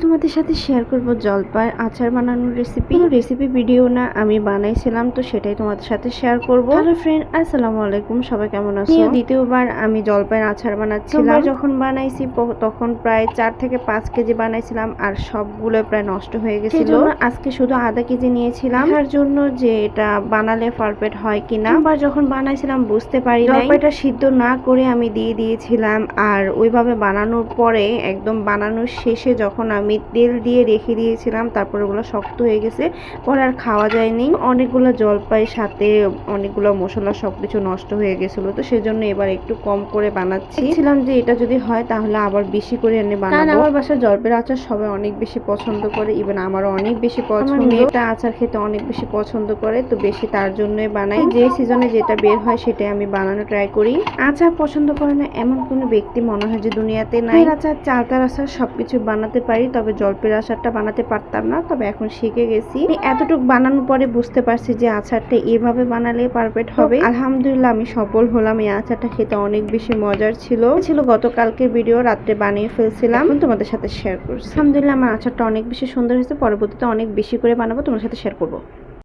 তোমাদের সাথে শেয়ার করব জলপাইয়ের আচার বানানোর রেসিপি ভিডিও না আমি বানাইছিলাম, তো সেটাই তোমাদের সাথে শেয়ার করব। হ্যালো ফ্রেন্ড, আসসালামু আলাইকুম, সবাই কেমন আছো? দ্বিতীয়বার আমি জলপাইয়ের আচার বানাচ্ছিলাম। যখন বানাইছি তখন প্রায় 4 থেকে 5 কেজি বানাইছিলাম, আর সবগুলো প্রায় নষ্ট হয়ে গেছিল। আজকে শুধু আধা কেজি নিয়েছিলাম তার জন্য যে এটা বানালে পারফেক্ট হয় কিনা। আবার যখন বানাইছিলাম বুঝতে পারি নাই, জলপাইটা সিদ্ধ না করে আমি দিয়ে দিয়েছিলাম, আর ওইভাবে বানানোর পরে একদম বানানোর শেষে যখন আমি তেল দিয়ে রেখে দিয়েছিলাম, তারপরে ওগুলো শক্ত হয়ে গেছে, পরে আর খাওয়া যায়নি। অনেকগুলো জলপাইয়ের সাথে অনেকগুলো মশলা সবকিছু নষ্ট হয়ে গেছিল, তো সেজন্য এবার একটু কম করে বানাচ্ছি। ছিলাম যে এটা যদি হয় তাহলে আবার বেশি করে এনে বানাবো, কারণ আমার বাসায় জলপাইয়ের আচার সবাই অনেক বেশি পছন্দ করে, ইভেন আমারও অনেক বেশি পছন্দ। মেয়েটা আচার খেতে অনেক বেশি পছন্দ করে, তো বেশি তার জন্যই বানাই। যে সিজনে যেটা বের হয় সেটাই আমি বানানো ট্রাই করি। আচার পছন্দ করে না এমন কোনো ব্যক্তি মনে হয় যে দুনিয়াতে নাই। আচার, চালতার আচার সবকিছু বানাতে পারি, তবে জলপাইয়ের আচারটা বানাতে পারতাম না, তবে এখন শিখে গেছি। এতটুকু বানানোর পরে বুঝতে পারছি যে আচারটা এভাবে বানালে পারফেক্ট হবে। আলহামদুলিল্লাহ আমি সফল হলাম। এই আচারটা খেতে অনেক বেশি মজার ছিল। গতকালকের ভিডিও রাত্রে বানিয়ে ফেলছিলাম, তোমাদের সাথে শেয়ার করছি। আলহামদুলিল্লাহ আমার আচারটা অনেক বেশি সুন্দর হয়েছে। পরবর্তীতে অনেক বেশি করে বানাবো, তোমার সাথে শেয়ার করবো।